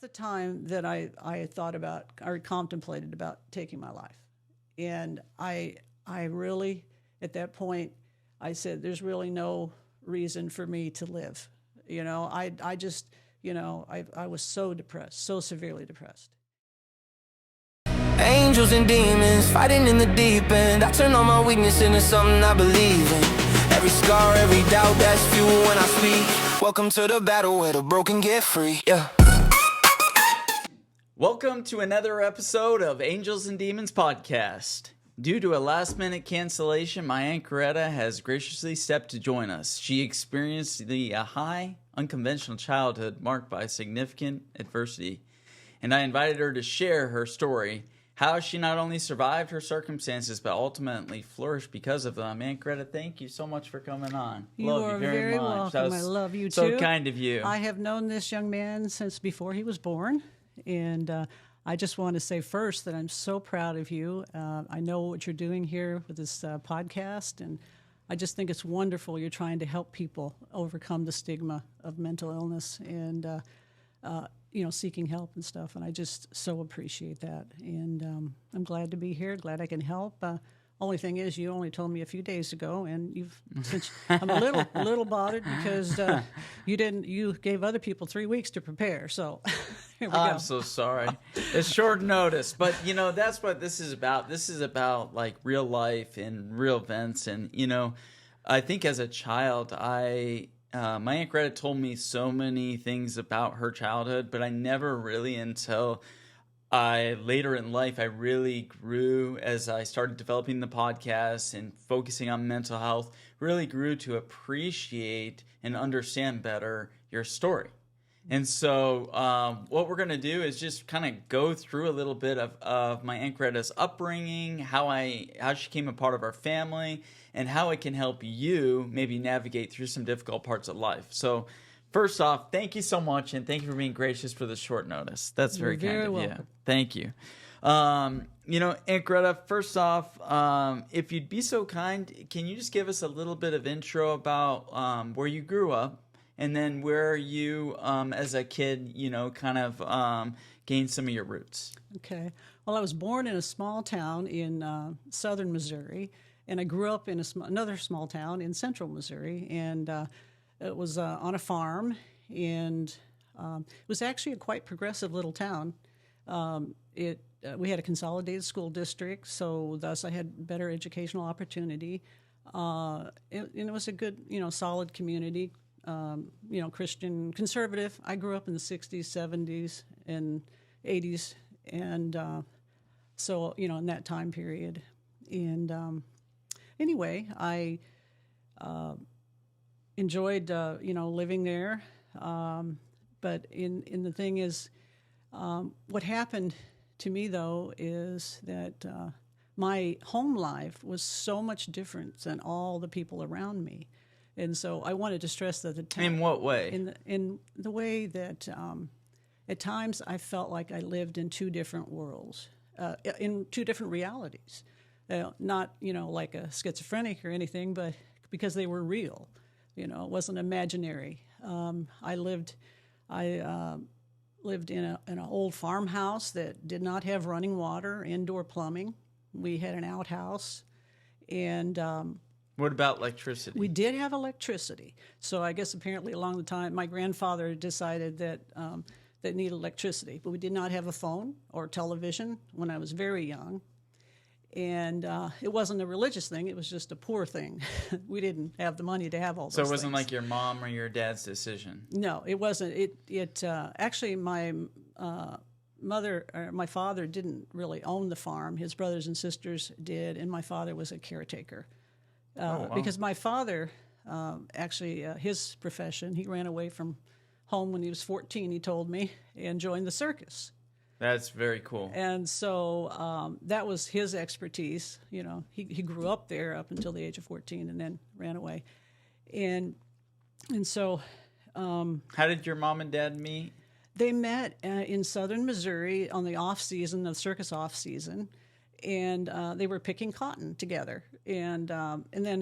the time that I thought about or contemplated about taking my life. And I really, at that point, I said, there's really no reason for me to live. I just, I was so depressed, so severely depressed. Angels and demons fighting in the deep end. I turn all my weakness into something I believe in. Every scar, every doubt, that's fuel when I speak. Welcome to the battle where the broken get free. Yeah. Welcome to another episode of Angels and Demons podcast. Due to a last-minute cancellation, my Aunt Goretta has graciously stepped to join us. She experienced a high, unconventional childhood marked by significant adversity, and I invited her to share her story, how she not only survived her circumstances, but ultimately flourished because of them. Aunt Goretta, thank you so much for coming on. You are very welcome. I love you, too. So kind of you. I have known this young man since before he was born, and I just want to say first that I'm so proud of you. I know what you're doing here with this podcast, and I just think it's wonderful. You're trying to help people overcome the stigma of mental illness and, seeking help and stuff. And I just so appreciate that. And I'm glad to be here, glad I can help. Only thing is, you only told me a few days ago, and I'm a little bothered because you gave other people 3 weeks to prepare. So here we go. I'm so sorry. It's short notice, but that's what this is about. This is about like real life and real events. And I think as a child, my Aunt Greta told me so many things about her childhood, but I never really until later in life, I really grew as I started developing the podcast and focusing on mental health, really grew to appreciate and understand better your story. And so what we're going to do is just kind of go through a little bit of my Aunt Greta's upbringing, how she became a part of our family, and how it can help you maybe navigate through some difficult parts of life. So first off, thank you so much, and thank you for being gracious for the short notice. That's very kind of you. Thank you. Aunt Greta, first off, if you'd be so kind, can you just give us a little bit of intro about where you grew up, and then where you, as a kid, kind of gained some of your roots? Okay. Well, I was born in a small town in southern Missouri, and I grew up in another small town in central Missouri, and it was on a farm, and it was actually a quite progressive little town. We had a consolidated school district, so thus I had better educational opportunity. It was a good, solid community, Christian conservative. I grew up in the 60s, 70s, and 80s, and so, in that time period. And anyway, I enjoyed, living there. But in the thing is, what happened to me, though, is that my home life was so much different than all the people around me. And so I wanted to stress that the time. In what way? In the way that at times I felt like I lived in two different worlds, in two different realities. Not, like a schizophrenic or anything, but because they were real. It wasn't imaginary. I lived in an old farmhouse that did not have running water, indoor plumbing. We had an outhouse, and what about electricity? We did have electricity. So I guess apparently along the time, my grandfather decided that that needed electricity, but we did not have a phone or television when I was very young. And it wasn't a religious thing; it was just a poor thing. We didn't have the money to have all those things. So it wasn't like your mom or your dad's decision. No, it wasn't. It actually, my my father didn't really own the farm. His brothers and sisters did, and my father was a caretaker. Wow. Because my father, his profession, he ran away from home when he was 14. He told me, and joined the circus. That's very cool. And so that was his expertise. He grew up there up until the age of 14 and then ran away. And so... how did your mom and dad meet? They met in southern Missouri on the off-season, the circus off-season, and they were picking cotton together. And then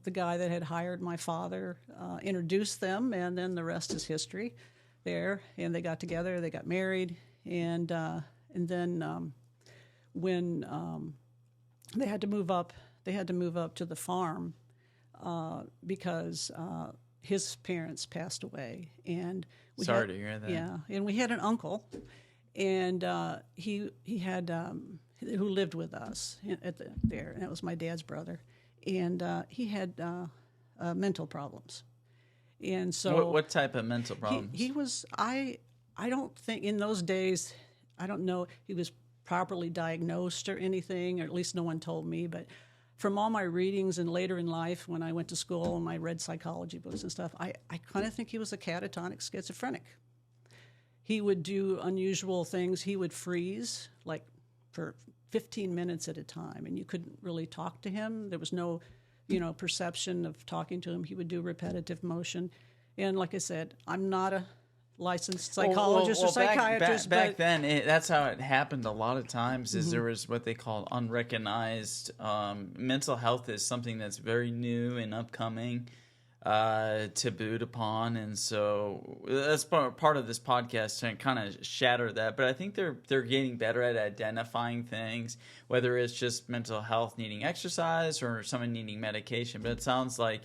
the guy that had hired my father introduced them, and then the rest is history. there, and they got together. They got married, and then when they had to move up to the farm because his parents passed away, and Sorry to hear that. Yeah, and we had an uncle, and he had who lived with us there, and that was my dad's brother, and he had mental problems, and so what type of mental problems? He was I don't think in those days, I don't know he was properly diagnosed or anything, or at least no one told me, but from all my readings and later in life when I went to school and I read psychology books and stuff, I kind of think he was a catatonic schizophrenic. He would do unusual things. He would freeze like for 15 minutes at a time, and you couldn't really talk to him. There was no, perception of talking to him. He would do repetitive motion. And like I said, I'm not a licensed psychologist or psychiatrist. Back then, that's how it happened a lot of times, is there was what they call unrecognized. Mental health is something that's very new and upcoming, tabooed upon, and so that's part of this podcast to kind of shatter that. But I think they're getting better at identifying things, whether it's just mental health needing exercise or someone needing medication. But it sounds like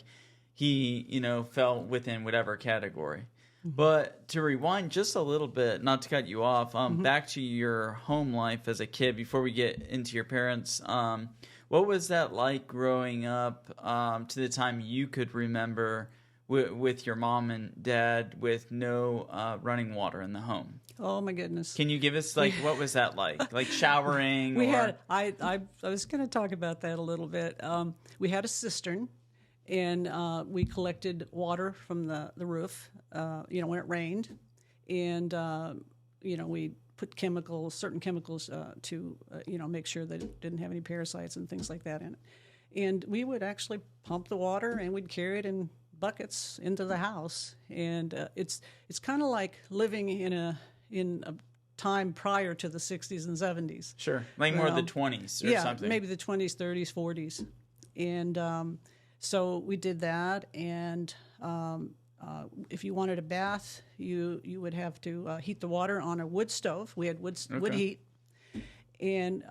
he, fell within whatever category. But to rewind just a little bit, not to cut you off, back to your home life as a kid before we get into your parents. What was that like growing up to the time you could remember with your mom and dad with no running water in the home? Oh my goodness! Can you give us what was that like? Like showering? I was going to talk about that a little bit. We had a cistern. And we collected water from the roof, when it rained, and we put certain chemicals to make sure that it didn't have any parasites and things like that in it. And we would actually pump the water, and we'd carry it in buckets into the house. And it's kind of like living in a time prior to the 60s and 70s. Sure, like more the 20s or something. Yeah, maybe the 20s, 30s, 40s, and. So we did that, and if you wanted a bath, you would have to heat the water on a wood stove. We had wood heat, and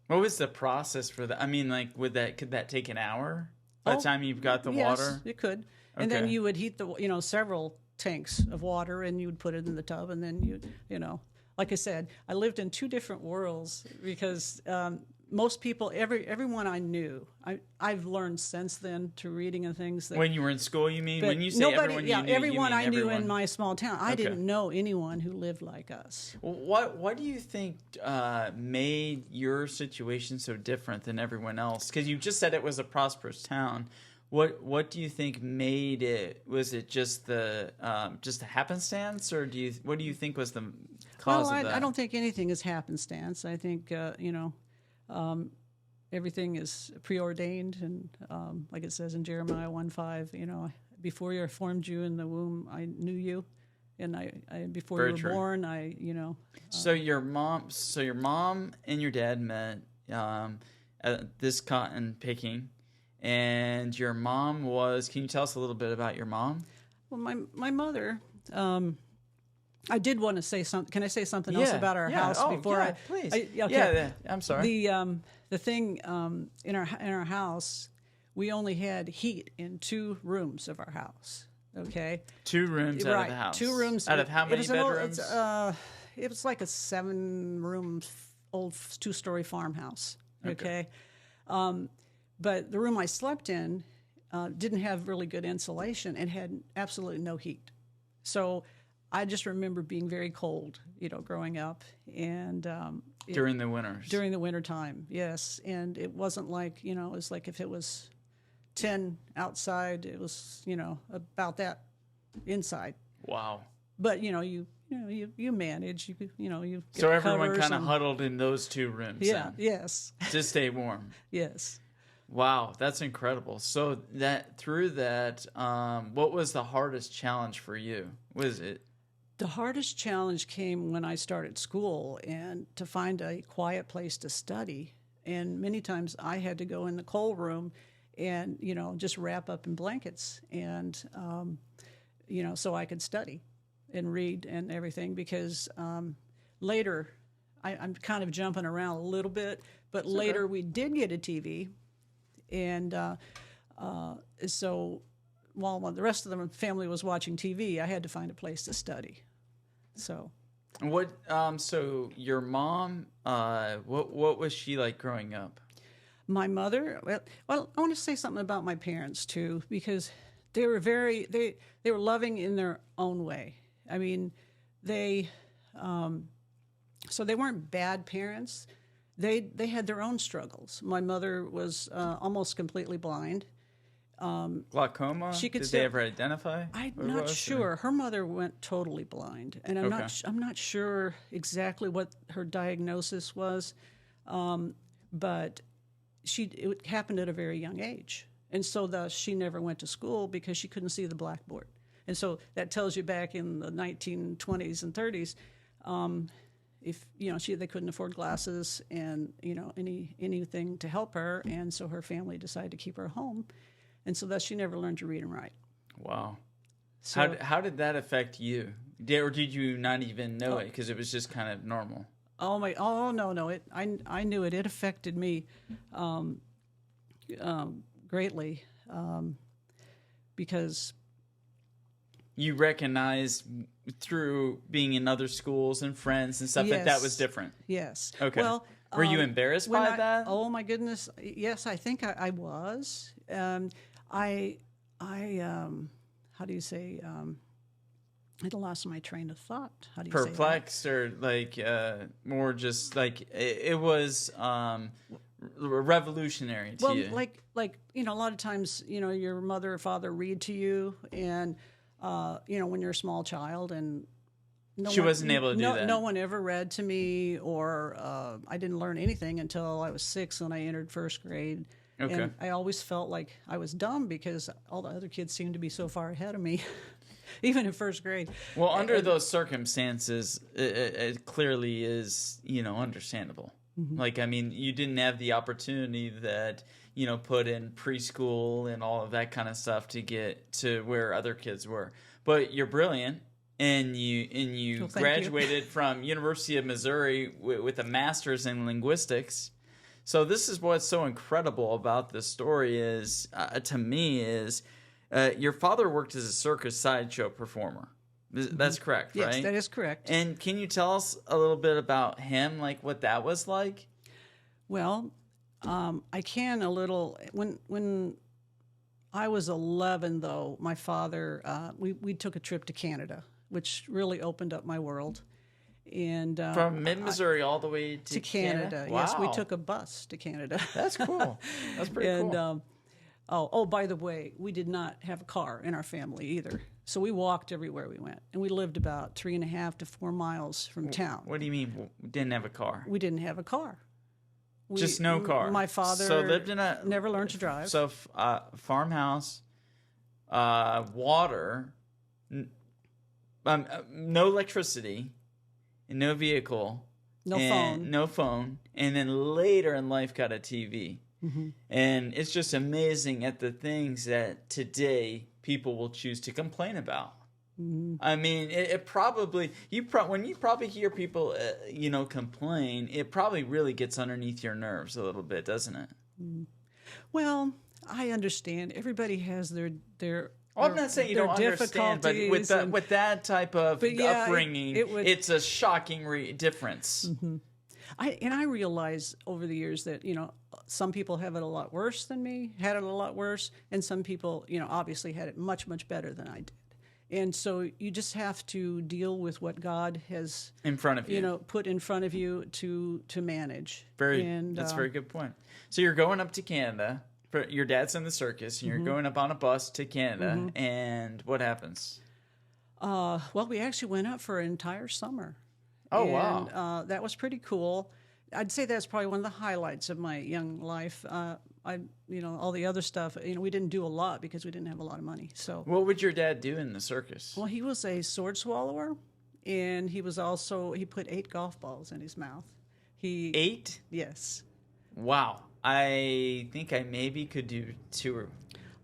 what was the process for that? I mean, could that take an hour by the time you've got the water? Yes, it could. And then you would heat several tanks of water, and you would put it in the tub, and then like I said, I lived in two different worlds because. Most people, everyone I knew, I've learned since then to reading and things. When you were in school, you mean? When you say everyone you knew, everyone I knew in my small town. I didn't know anyone who lived like us. What do you think made your situation so different than everyone else? Because you just said it was a prosperous town. What do you think made it? Was it just the happenstance, or what do you think was the cause of that? I don't think anything is happenstance. I think everything is preordained, and like it says in Jeremiah 1:5, before I formed you in the womb, I knew you, and I before you were born, So your mom and your dad met at this cotton picking, and your mom was. Can you tell us a little bit about your mom? Well, my mother. I did want to say something. Can I say something else about our house before please? Okay. I'm sorry. The thing in our house, we only had heat in 2 rooms of our house. Okay. 2 rooms out of the house. 2 rooms out of how many bedrooms? It was like a 7-room old 2-story farmhouse. Okay. But the room I slept in didn't have really good insulation and had absolutely no heat. So I just remember being very cold, growing up, and during the winters. During the winter time, yes, and it wasn't like it was like if it was 10 outside, it was about that inside. Wow. But you manage. You get so everyone kind of huddled in those 2 rooms. Yeah. Then, yes. to stay warm. Yes. Wow, that's incredible. So through that, what was the hardest challenge for you? Was it? The hardest challenge came when I started school and to find a quiet place to study. And many times I had to go in the coal room and, just wrap up in blankets and, so I could study. and read and everything because later, I'm kind of jumping around a little bit, but later we did get a TV, and so while the rest of the family was watching TV, I had to find a place to study. So, what? So your mom, what was she like growing up? my mother, well, I want to say something about my parents too, because they were they were loving in their own way. I mean, so they weren't bad parents. They had their own struggles. My mother was almost completely blind. Glaucoma? Did they ever identify? I'm not sure. Her mother went totally blind, and I'm not sure exactly what her diagnosis was, but it happened at a very young age, and so thus she never went to school because she couldn't see the blackboard, and so that tells you back in the 1920s and 30s, if they couldn't afford glasses and anything to help her, and so her family decided to keep her home. And so thus she never learned to read and write. Wow. So, how did that affect you? Or did you not even know it because it was just kind of normal? No. I knew it. It affected me greatly because you recognized through being in other schools and friends and stuff that was different. Yes. Okay. Well, were you embarrassed by that? Oh my goodness. Yes, I think I was. How do you say? I lost my train of thought. How do you say that? Perplexed, or like more just like it was revolutionary to you. Well, like a lot of times, your mother or father read to you, and when you're a small child, and she wasn't able to do that. No one ever read to me, or I didn't learn anything until I was 6 when I entered first grade. Okay. And I always felt like I was dumb because all the other kids seemed to be so far ahead of me, even in first grade. Well, under those circumstances, it clearly is, understandable. Mm-hmm. Like, I mean, you didn't have the opportunity that, put in preschool and all of that kind of stuff to get to where other kids were. But you're brilliant. And you graduated from University of Missouri with a master's in linguistics. So this is what's so incredible about this story is, to me, is your father worked as a circus sideshow performer. That's correct, right? Yes, that is correct. And can you tell us a little bit about him, like what that was like? Well, I can a little. When I was 11, though, my father, we took a trip to Canada, which really opened up my world. And from mid-Missouri all the way to Canada. Wow. Yes, we took a bus to Canada. That's cool. That's pretty cool. By the way, we did not have a car in our family either. So we walked everywhere we went. And we lived about 3.5 to 4 miles from town. What do you mean we didn't have a car? We didn't have a car. Just no car? My father never learned to drive. So farmhouse, water, no electricity, no vehicle, no phone, and then later in life got a TV. Mm-hmm. And it's just amazing at the things that today people will choose to complain about. Mm-hmm. I mean, it probably when you probably hear people complain, it probably really gets underneath your nerves a little bit, doesn't it? Mm-hmm. Well, I understand. Everybody has their I'm not saying you don't understand, but with that type of upbringing, it's a shocking difference. Mm-hmm. I realize over the years that some people have it a lot worse than me, had it a lot worse, and some people obviously had it much, much better than I did. And so you just have to deal with what God has in front of you, put in front of you to manage. That's a very good point. So you're going up to Canada. Your dad's in the circus, and you're going up on a bus to Canada, and what happens? Well, we actually went up for an entire summer. Oh, wow. That was pretty cool. I'd say that's probably one of the highlights of my young life. All the other stuff, we didn't do a lot because we didn't have a lot of money. So, what would your dad do in the circus? Well, he was a sword swallower, and he put 8 golf balls in his mouth. 8? Yes. Wow. I think I maybe could do 2.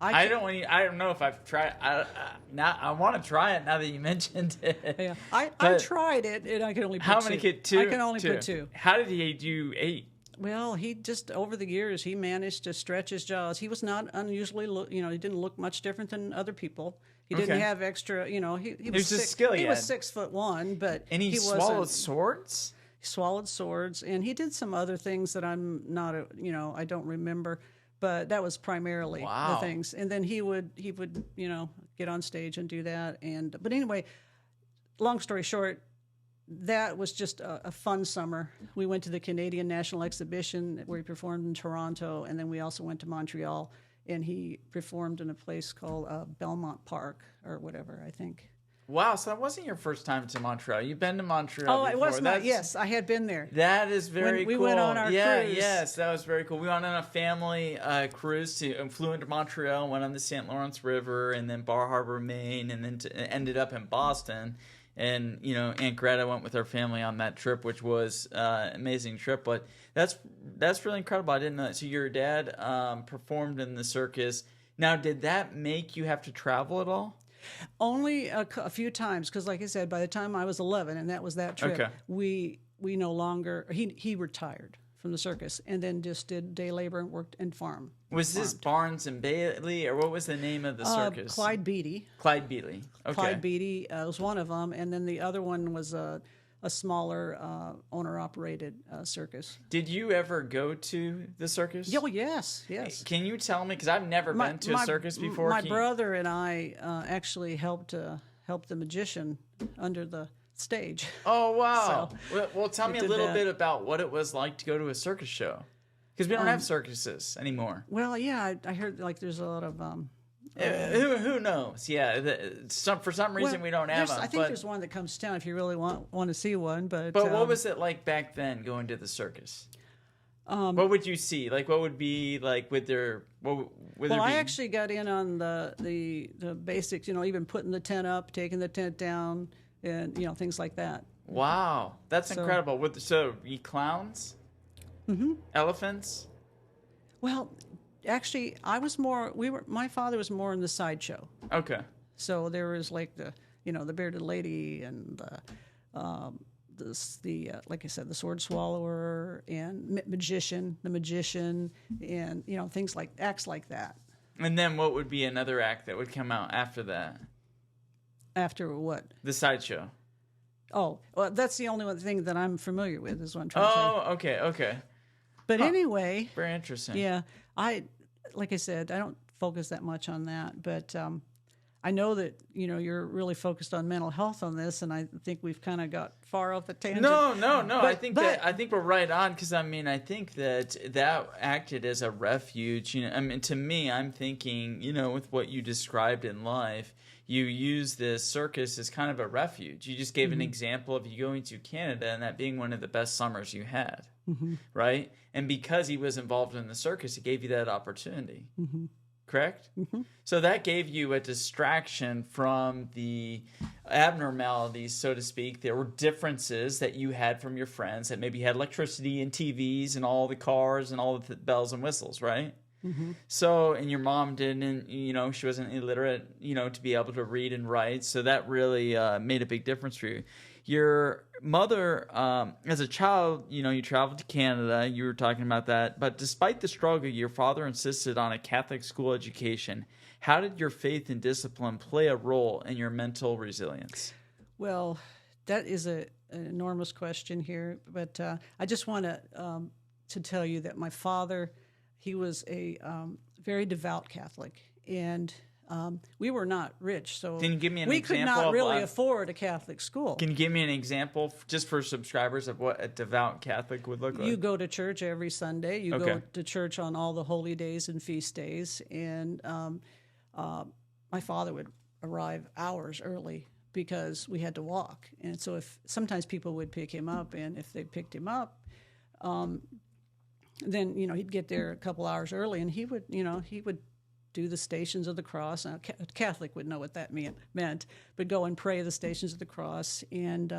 I don't know if I've tried. I want to try it now that you mentioned it. Yeah, I tried it, and I can only put how many two. Two? I can only put two. How did he do 8? Well, he just over the years he managed to stretch his jaws. He was not unusually, he didn't look much different than other people. He didn't have extra, he was just skill. He was 6'1", but and he swallowed swords. He swallowed swords, and he did some other things that I'm not, I don't remember. But that was primarily the things. And then he would get on stage and do that. But anyway, long story short, that was just a fun summer. We went to the Canadian National Exhibition where he performed in Toronto, and then we also went to Montreal, and he performed in a place called Belmont Park or whatever, I think. Wow, so that wasn't your first time to Montreal. You've been to Montreal before. It was not. Yes, I had been there. That is very cool. We went on our cruise. Yes, that was very cool. We went on a family cruise flew into Montreal, went on the St. Lawrence River, and then Bar Harbor, Maine, and then ended up in Boston. And, Aunt Greta went with her family on that trip, which was an amazing trip. But that's really incredible. I didn't know that. So your dad performed in the circus. Now, did that make you have to travel at all? Only a few times, because like I said, by the time I was 11, and that was that trip, we no longer, he retired from the circus and then just did day labor and worked and farmed. Was this Barnes and Bailey, or what was the name of the circus? Clyde Beatty. Clyde Beatty. Okay. Clyde Beatty was one of them, and then the other one was a smaller owner-operated circus. Did you ever go to the circus? Oh, yes. Can you tell me? Because I've never been to a circus before. My brother and I actually helped the magician under the stage. Oh, wow. So well, tell me a little bit about what it was like to go to a circus show. Because we don't have circuses anymore. Well, yeah, I heard there's a lot of... who knows? Yeah, for some reason we don't have them. I think there's one that comes to town if you really want to see one. But what was it like back then going to the circus? What would you see? Like, what would be like with their? I actually got in on the basics. Even putting the tent up, taking the tent down, and things like that. Wow, that's incredible. So you clowns, elephants. Well. Actually, my father was more in the sideshow. Okay. So there was like the bearded lady and like I said, the sword swallower and the magician, and things like acts like that. And then what would be another act that would come out after that? After what? The sideshow. Oh, well, that's the only one thing that I'm familiar with is what I'm trying to say. Oh, okay. But anyway. Very interesting. Yeah. Like I said, I don't focus that much on that, but I know that, you're really focused on mental health on this, and I think we've kind of got far off the tangent. No. I think we're right on, because I think that acted as a refuge. To me, I'm thinking, with what you described in life, you use this circus as kind of a refuge. You just gave an example of you going to Canada and that being one of the best summers you had, right? And because he was involved in the circus, it gave you that opportunity, correct? So that gave you a distraction from the abnormalities, so to speak. There were differences that you had from your friends that maybe had electricity and TVs and all the cars and all the bells and whistles, right? So, and your mom didn't, she wasn't illiterate, to be able to read and write. So that really made a big difference for you. Your mother, as a child, you traveled to Canada. You were talking about that. But despite the struggle, your father insisted on a Catholic school education. How did your faith and discipline play a role in your mental resilience? Well, that is an enormous question here. But I just want to tell you that my father... He was a very devout Catholic, and we were not rich, so can you give me an example? We could not really afford a Catholic school. Can you give me an example, just for subscribers, of what a devout Catholic would look like? You go to church every Sunday. You go to church on all the holy days and feast days, and my father would arrive hours early because we had to walk. And so sometimes people would pick him up, and if they picked him up, then he'd get there a couple hours early, and he would do the Stations of the Cross. Now, a Catholic would know what that meant, but go and pray the Stations of the Cross. And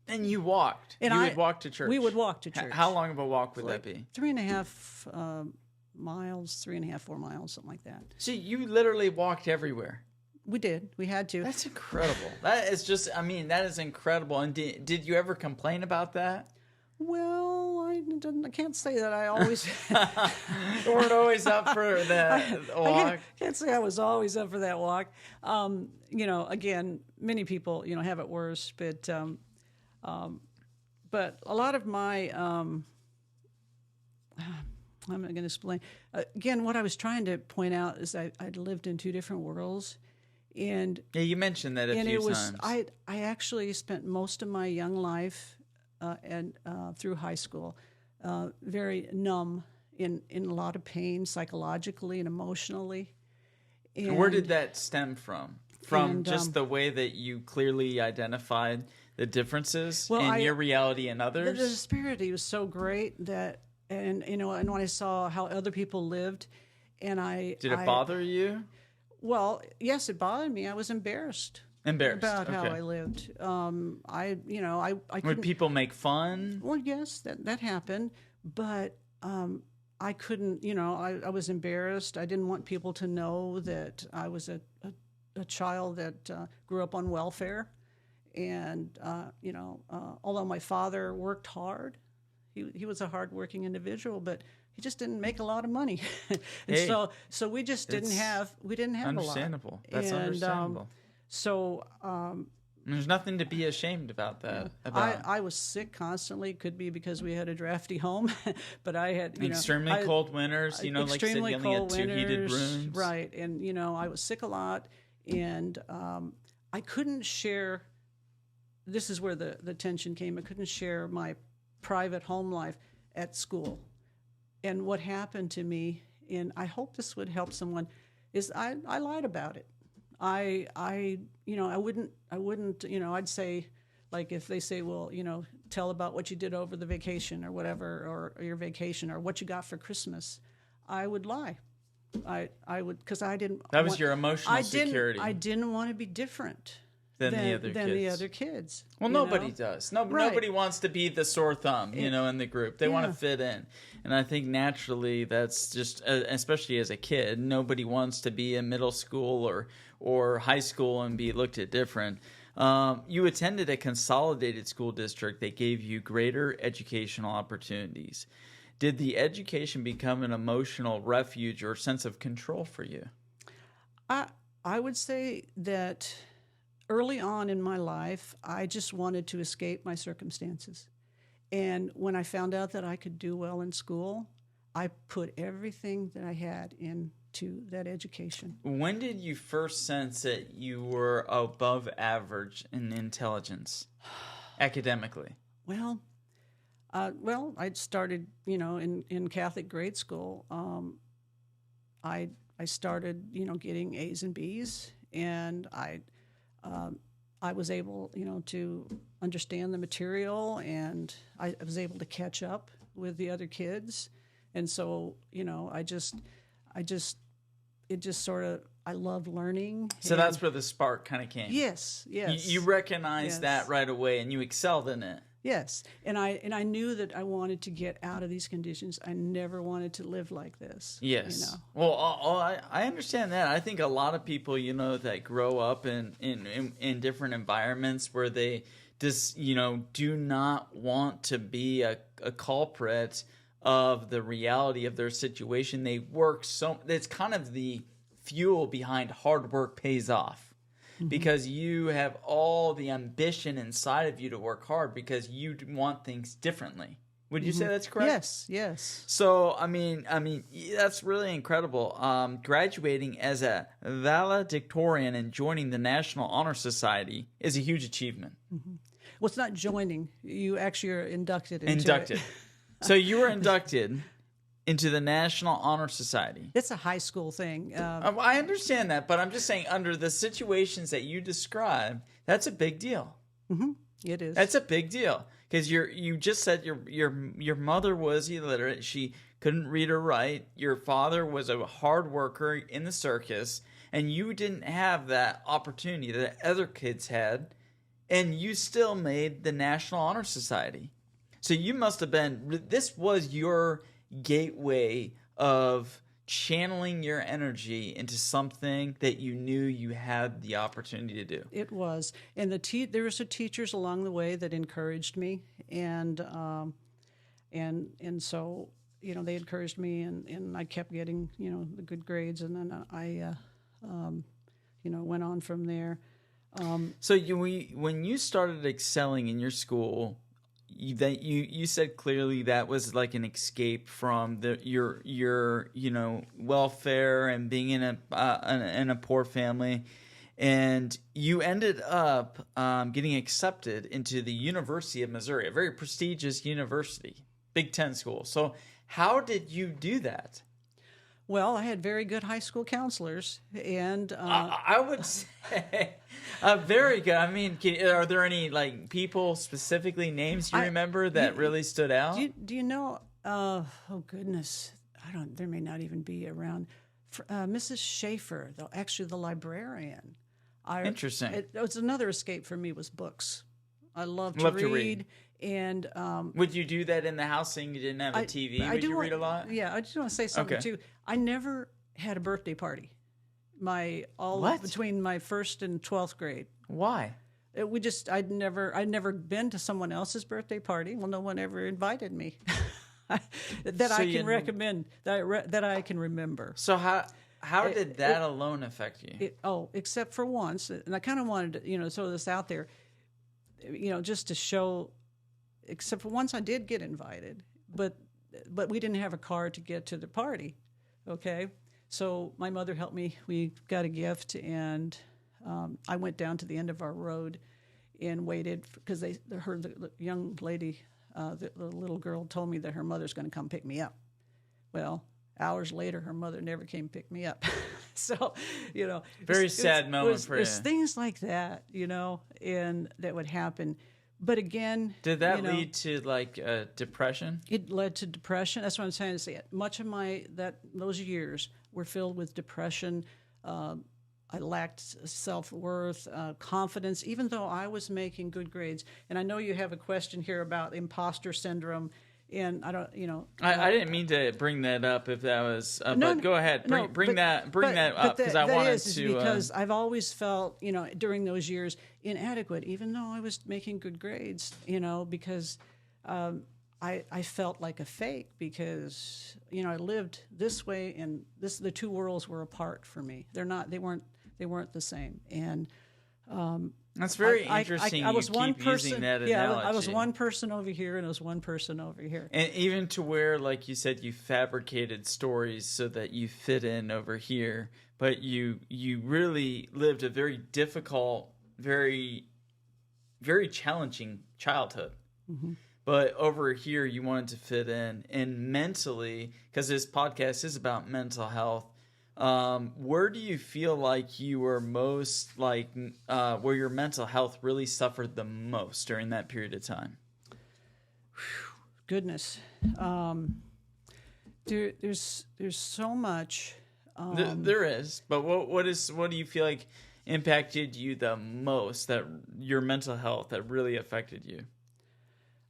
you walked. And you would walk to church. We would walk to church. How long of a walk would that be? 3.5 miles, 3.5, 4 miles, something like that. So you literally walked everywhere. We did. We had to. That's incredible. That is just, I mean, that is incredible. And did you ever complain about that? Well, I can't say that I always... You weren't always up for that walk? I can't say I was always up for that walk. Again, many people, have it worse, but a lot of my... I'm not going to explain. Again, what I was trying to point out is I'd lived in two different worlds. And yeah, you mentioned that a few times. I actually spent most of my young life through high school, very numb, in a lot of pain, psychologically and emotionally. And where did that stem from? From just the way that you clearly identified the differences in your reality and others? The disparity was so great that, and when I saw how other people lived, and Did it bother you? Well, yes, it bothered me. I was embarrassed. About how I lived. I Would people make fun? Well, yes, that happened, but I couldn't. I was embarrassed. I didn't want people to know that I was a child that grew up on welfare, and although my father worked hard, he was a hardworking individual, but he just didn't make a lot of money, and so we just didn't have a lot. Understandable. That's understandable. So there's nothing to be ashamed about that. I was sick constantly. Could be because we had a drafty home, but I had extremely cold winters. Like you said, you only had 2 heated rooms, right? And I was sick a lot, and I couldn't share. This is where the tension came. I couldn't share my private home life at school, and what happened to me. And I hope this would help someone. Is I lied about it. I wouldn't, I'd say, like, if they say, well, tell about what you did over the vacation or whatever, or your vacation or what you got for Christmas, I would lie. I would, because I didn't. That was your emotional security. I didn't want to be different than the other kids. Well, nobody does. Nobody wants to be the sore thumb, in the group. They want to fit in. And I think naturally that's just, especially as a kid, nobody wants to be in middle school or high school and be looked at different. You attended a consolidated school district that gave you greater educational opportunities. Did the education become an emotional refuge or sense of control for you? I would say that early on in my life, I just wanted to escape my circumstances. And when I found out that I could do well in school, I put everything that I had into that education. When did you first sense that you were above average in intelligence, academically? Well, I'd started, in Catholic grade school. I started, getting A's and B's, and I was able, to understand the material, and I was able to catch up with the other kids. And so, I loved learning. So that's where the spark kind of came. Yes. You recognized that right away, and you excelled in it. Yes, and I knew that I wanted to get out of these conditions. I never wanted to live like this. Yes. Well, I understand that. I think a lot of people, that grow up in different environments where they just, do not want to be a culprit of the reality of their situation. They work it's kind of the fuel behind hard work pays off. Mm-hmm. Because you have all the ambition inside of you to work hard because you want things differently. Would you say that's correct? Yes. So, I mean, that's really incredible. Graduating as a valedictorian and joining the National Honor Society is a huge achievement. Mm-hmm. Well, it's not joining. You actually are inducted into it. So you were inducted into the National Honor Society. It's a high school thing. I understand that, but I'm just saying under the situations that you described, that's a big deal. Mm-hmm. It is. That's a big deal because you just said your mother was illiterate. She couldn't read or write. Your father was a hard worker in the circus, and you didn't have that opportunity that other kids had, and you still made the National Honor Society. So you must have been. This was your gateway of channeling your energy into something that you knew you had the opportunity to do? It was, and there were some teachers along the way that encouraged me, and so they encouraged me, and I kept getting the good grades, and then I went on from there. So when you started excelling in your school, you said clearly that was like an escape from your welfare and being in a poor family, and you ended up getting accepted into the University of Missouri, a very prestigious university, Big Ten school. So how did you do that? Well, I had very good high school counselors, and I would say very good. I mean, are there any like people, specifically names you remember that really stood out? Do you know? Oh goodness, I don't. There may not even be around. Mrs. Schaefer, actually the librarian. Interesting. It was another escape for me was books. I love to read. And would you do that in the house, seeing you didn't have a TV? Would you read a lot? Yeah, I just want to say something too. I never had a birthday party. Between my first and 12th grade. Why? I'd never been to someone else's birthday party. Well, no one ever invited me that I can recommend that I can remember. So how did that alone affect you? Except for once, and I kind of wanted to throw this out there, just to show. Except for once I did get invited, but we didn't have a car to get to the party, okay? So my mother helped me. We got a gift, and I went down to the end of our road and waited because the young lady, the little girl told me that her mother's going to come pick me up. Well, hours later, her mother never came pick me up. So, Very sad moment for you. There's things like that, and that would happen. But again, did that lead to like depression? It led to depression. That's what I'm trying to say. Much of those years were filled with depression. I lacked self-worth, confidence, even though I was making good grades. And I know you have a question here about imposter syndrome. And I don't, I didn't mean to bring that up if that was, but go ahead, bring that up because I wanted to. Because I've always felt, during those years inadequate, even though I was making good grades, because I felt like a fake because I lived this way and the two worlds were apart for me. They weren't the same. And that's very interesting. I was one person. Using that analogy. Yeah, I was one person over here, and I was one person over here. And even to where, like you said, you fabricated stories so that you fit in over here, but you really lived a very difficult, very, very challenging childhood. Mm-hmm. But over here, you wanted to fit in, and mentally, because this podcast is about mental health. Where do you feel like you were most where your mental health really suffered the most during that period of time? Goodness, there's so much. There is, but what do you feel like impacted you the most? That your mental health that really affected you?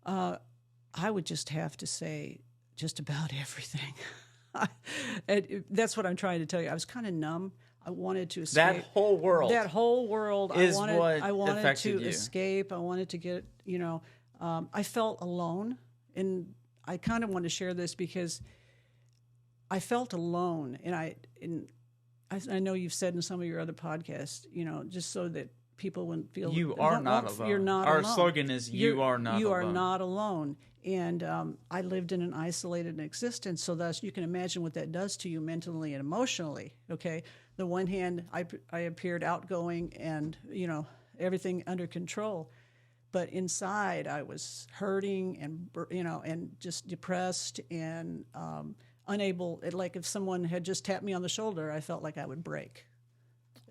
I would just have to say just about everything. And that's what I'm trying to tell you. I was kind of numb. I wanted to escape. That whole world. Is I wanted to you. escape. I wanted to get, I felt alone. And I kind of want to share this because I felt alone. And I know you've said in some of your other podcasts, just so that people wouldn't feel you are not alone. You're not Our alone. slogan is you are not alone. You are not alone. And I lived in an isolated existence, so thus you can imagine what that does to you mentally and emotionally. Okay, the one hand, I appeared outgoing and everything under control, but inside I was hurting and and just depressed and unable. Like if someone had just tapped me on the shoulder, I felt like I would break.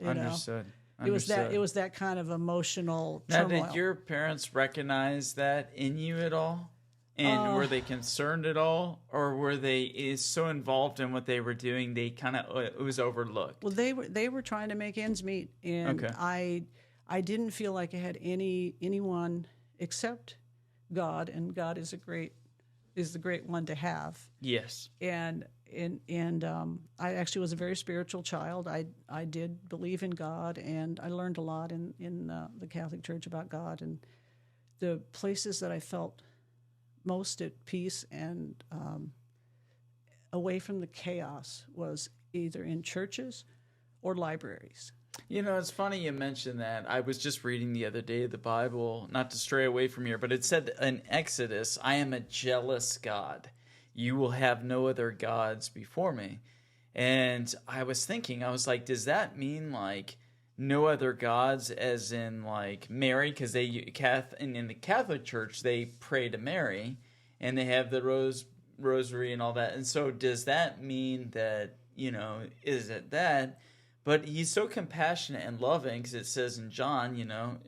Understood. It was that kind of emotional turmoil. Now, did your parents recognize that in you at all? And were they concerned at all, or were they so involved in what they were doing they kind of it was overlooked? Well, they were trying to make ends meet, and I didn't feel like I had anyone except God, and God is the great one to have. Yes. And I actually was a very spiritual child. I did believe in God, and I learned a lot in the Catholic Church about God. And the places that I felt most at peace and away from the chaos was either in churches or libraries. You know, it's funny you mentioned that. I was just reading the other day the Bible, not to stray away from here, but it said in Exodus, I am a jealous God. You will have no other gods before me. And I was thinking, I was like, does that mean like no other gods as in like Mary? Because in the Catholic Church, they pray to Mary and they have the rosary and all that. And so does that mean that, you know, is it that? But he's so compassionate and loving, because it says in John,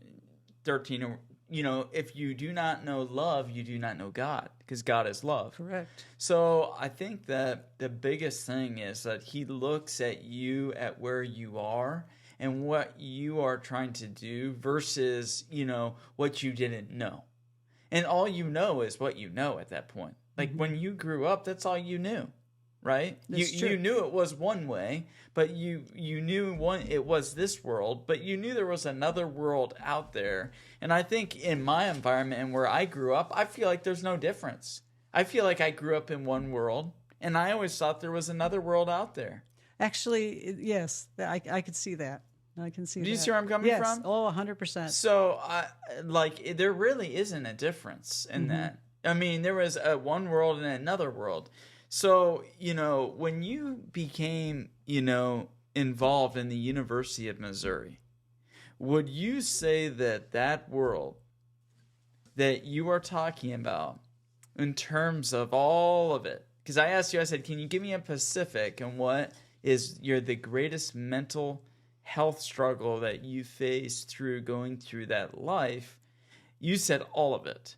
13, if you do not know love, you do not know God, because God is love. Correct. So I think that the biggest thing is that he looks at you at where you are and what you are trying to do versus, what you didn't know. And all you know is what you know at that point. Like when you grew up, that's all you knew. Right? You knew it was one way, but you knew it was this world, but you knew there was another world out there. And I think in my environment and where I grew up, I feel like there's no difference. I feel like I grew up in one world, and I always thought there was another world out there. Actually, yes, I could see that. I can see that. Do you see where I'm coming from? Yes, 100%. So, there really isn't a difference in that. I mean, there was one world and another world. So, when you became, involved in the University of Missouri, would you say that world that you are talking about in terms of all of it? Because I asked you, I said, can you give me a specific and what is the greatest mental health struggle that you faced through going through that life? You said all of it.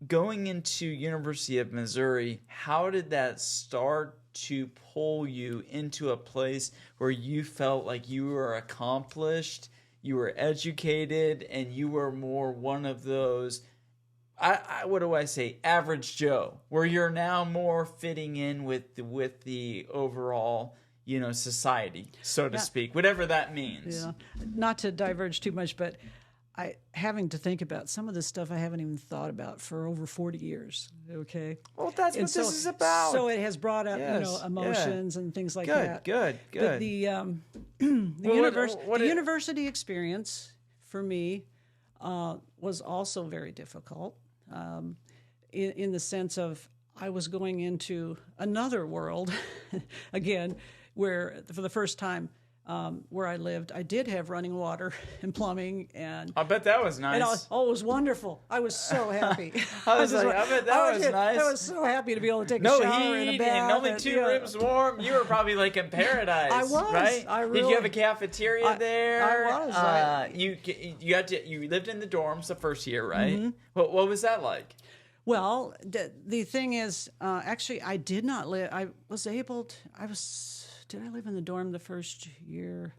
Going into University of Missouri, how did that start to pull you into a place where you felt like you were accomplished, you were educated, and you were more one of those, what do I say, average Joe, where you're now more fitting in with the overall, society, so to speak, whatever that means. Yeah. Not to diverge too much, but having to think about some of this stuff I haven't even thought about for over 40 years. Okay. Well, that's what this is about. So it has brought up, emotions and things like that. Good. But the university experience for me was also very difficult in the sense of I was going into another world again, where for the first time, where I lived, I did have running water and plumbing, and I bet that was nice. And it was wonderful. I was so happy. I bet that was nice. I was so happy to be able to take a shower heat in a bath. And only two rooms warm. You were probably like in paradise. I was. Right? Did you have a cafeteria there? I was. You lived in the dorms the first year, right? Mm-hmm. What was that like? Well, the thing is, actually, I did not live. Did I live in the dorm the first year?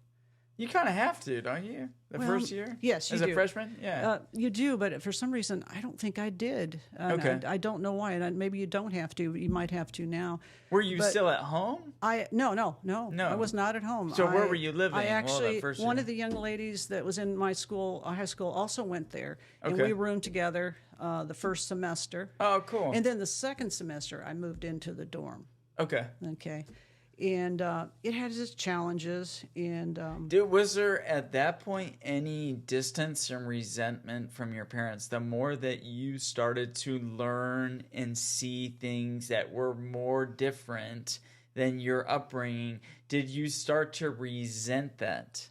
You kind of have to, don't you? First year? Yes, you do. As a freshman? Yeah. You do, but for some reason, I don't think I did. Okay. I don't know why, and maybe you don't have to. You might have to now. Were you still at home? No. I was not at home. So where were you living? I actually, that first year? One of the young ladies that was in my high school, also went there, and Okay. we roomed together the first semester. Oh, cool. And then the second semester, I moved into the dorm. Okay. And it had its challenges. And was there at that point any distance and resentment from your parents? The more that you started to learn and see things that were more different than your upbringing, did you start to resent that?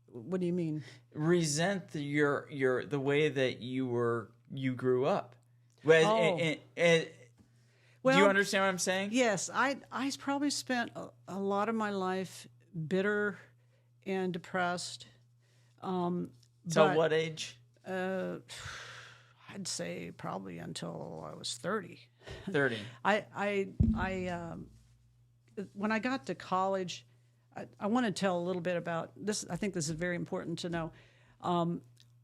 What do you mean? Resent the way that you grew up. Well, do you understand what I'm saying? Yes, I probably spent a lot of my life bitter and depressed. Till what age? I'd say probably until I was 30. 30. When I got to college, I want to tell a little bit about this. I think this is very important to know.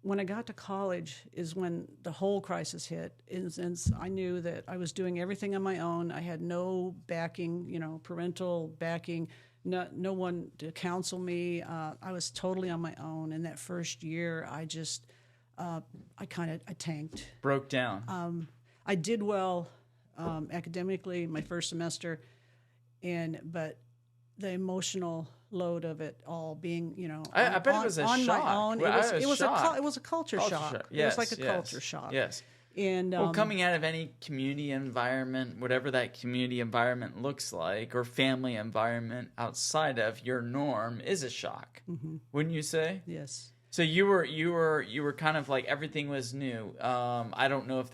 when I got to college is when the whole crisis hit. Since I knew that I was doing everything on my own, I had no backing, parental backing, no one to counsel me. I was totally on my own. And that first year, I just, I tanked. Broke down. I did well academically my first semester, but the emotional load of it all being, I bet it was a on shock. my own. Well, it was a culture shock. Yes, it was like a culture shock. Yes. And well, coming out of any community environment, whatever that community environment looks like, or family environment outside of your norm, is a shock. Mm-hmm. Wouldn't you say? Yes. So you were kind of like everything was new. I don't know if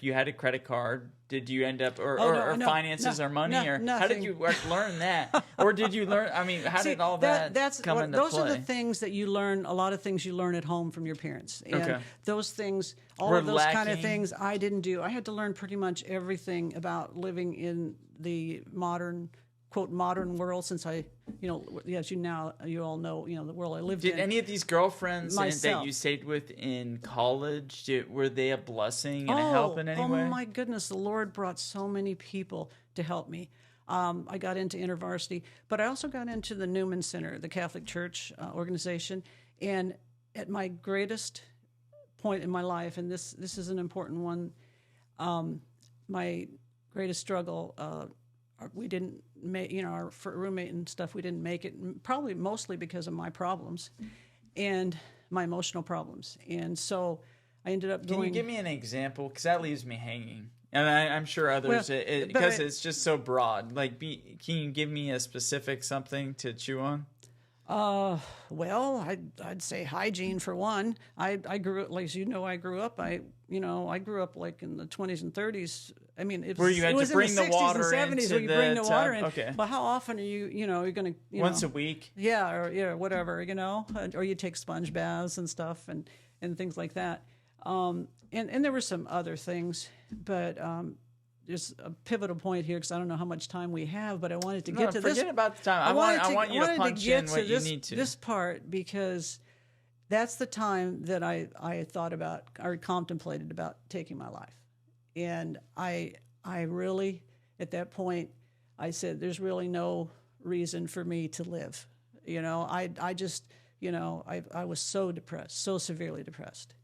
you had a credit card, did you end up or finances or money or nothing. How did you learn that? Or did you learn? I mean, how did all that come into play? Those are the things that you learn. A lot of things you learn at home from your parents, and those things, all of those kind of things, I didn't do. I had to learn pretty much everything about living in the modern, quote, modern world. Since I, as you all know, the world I lived in. Did any of these girlfriends that you stayed with in college, were they a blessing and a help in any way? Oh my goodness, the Lord brought so many people to help me. I got into InterVarsity, but I also got into the Newman Center, the Catholic Church organization. And at my greatest point in my life, and this is an important one, my greatest struggle, we didn't make, our roommate and stuff, we didn't make it, probably mostly because of my problems and my emotional problems. And so I ended up Can you give me an example? Because that leaves me hanging. And I'm sure others, because it's just so broad. Like, can you give me a specific something to chew on? Well, I'd say hygiene for one. I grew up, like I grew up. I grew up like in the 20s and 30s. I mean, it was, where you had it was to bring in the 60s the water and 70s where you into bring the water in. Okay. But how often are you're going to, once a week? Yeah, or whatever, or you take sponge baths and stuff and things like that. And there were some other things, but there's a pivotal point here because I don't know how much time we have, but I wanted to get to this. Forget about the time. I want you to punch in what you need to. This part, because that's the time that I thought about or contemplated about taking my life. And I really, at that point, I said, there's really no reason for me to live. I just, I was so depressed, so severely depressed.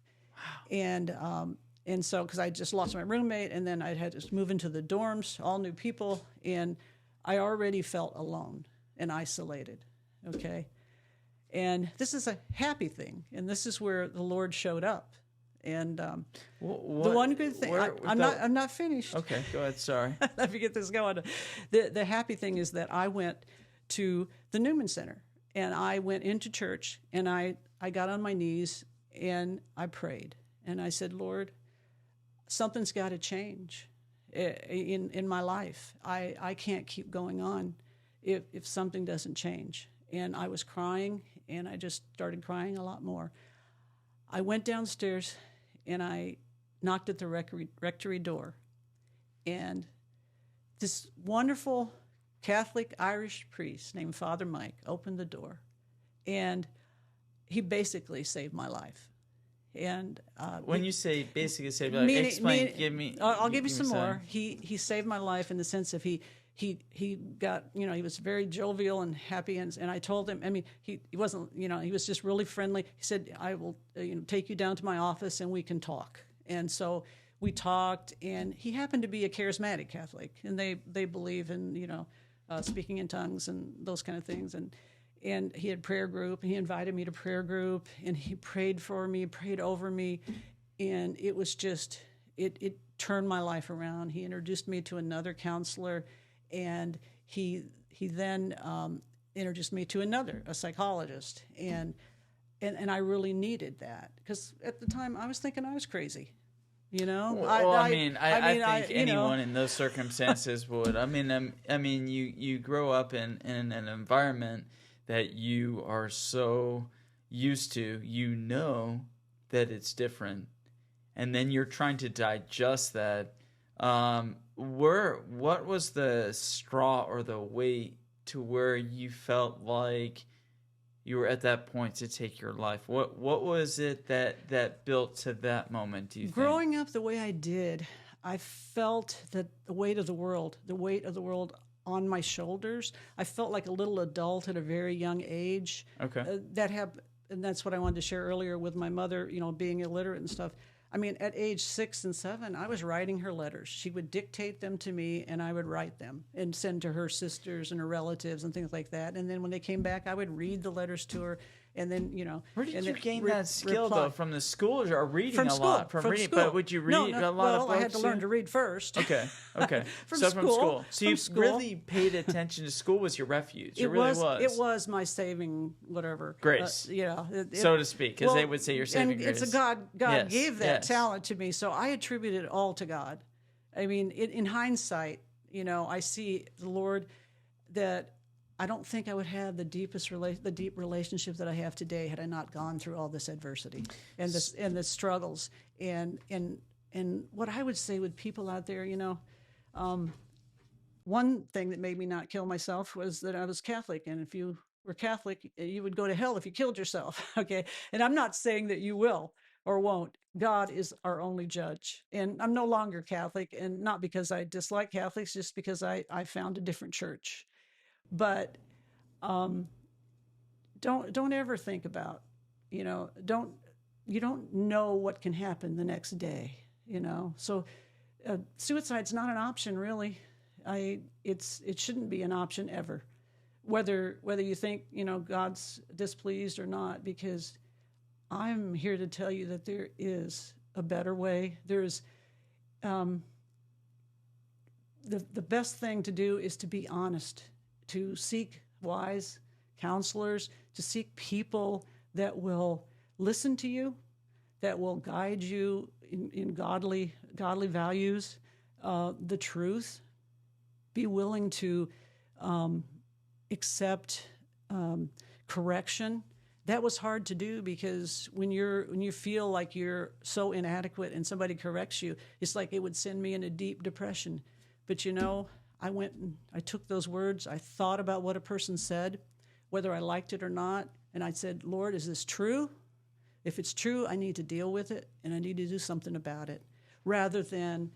Wow. And so, because I just lost my roommate, and then I had to move into the dorms, all new people, and I already felt alone and isolated, okay? And this is a happy thing, and this is where the Lord showed up. And the one good thing, I'm not finished. Okay, go ahead, sorry. Let me get this going. The happy thing is that I went to the Newman Center, and I went into church, and I got on my knees, and I prayed. And I said, Lord, something's got to change in my life. I can't keep going on if something doesn't change. And I was crying, and I just started crying a lot more. I went downstairs, and I knocked at the rectory door. And this wonderful Catholic Irish priest named Father Mike opened the door. And he basically saved my life. And when you say basically saved, explain. Give me. I'll give you some more. He saved my life in the sense of he got, he was very jovial and happy, and I told him. I mean, he wasn't, he was just really friendly. He said, I will take you down to my office and we can talk. And so we talked, and he happened to be a charismatic Catholic, and they believe in speaking in tongues and those kind of things, and he had prayer group, and he invited me to prayer group, and he prayed for me, prayed over me, and it was just, it turned my life around. He introduced me to another counselor, and he then introduced me to a psychologist, and I really needed that, because at the time I was thinking I was crazy. Well, I think anyone in those circumstances would. I mean, you grow up in an environment that you are so used to, that it's different, and then you're trying to digest that. What was the straw or the weight to where you felt like you were at that point to take your life? What was it that built to that moment, do you think? Growing up the way I did, I felt that the weight of the world on my shoulders. I felt like a little adult at a very young age. Okay. And that's what I wanted to share earlier with my mother, being illiterate and stuff. I mean, at age 6 and 7, I was writing her letters. She would dictate them to me, and I would write them and send to her sisters and her relatives and things like that. And then when they came back, I would read the letters to her, and then, Where did you gain that skill, though? From the school or reading a lot? From reading, school. But would you read a lot of books? Well, I had to learn to read first. Okay. From From school. So you really paid attention to school was your refuge. It really was. It was my saving whatever. Grace. So to speak, as they would say, your saving grace. It's a God gave that talent to me, so I attribute it all to God. I mean, in hindsight, I see the Lord that I don't think I would have the deep relationship that I have today had I not gone through all this adversity and the struggles and what I would say with people out there, one thing that made me not kill myself was that I was Catholic, and if you were Catholic, you would go to hell if you killed yourself. Okay, and I'm not saying that you will or won't. God is our only judge, and I'm no longer Catholic, and not because I dislike Catholics, just because I found a different church. But don't ever think about, you don't know what can happen the next day, So suicide's not an option, really. It shouldn't be an option ever, whether you think God's displeased or not, because I'm here to tell you that there is a better way. There's the best thing to do is to be honest, to seek wise counselors, to seek people that will listen to you, that will guide you in godly values, the truth. Be willing to accept correction. That was hard to do, because when you feel like you're so inadequate and somebody corrects you, it's like it would send me in a deep depression. But I went and I took those words. I thought about what a person said, whether I liked it or not, and I said, Lord, is this true? If it's true, I need to deal with it, and I need to do something about it, rather than,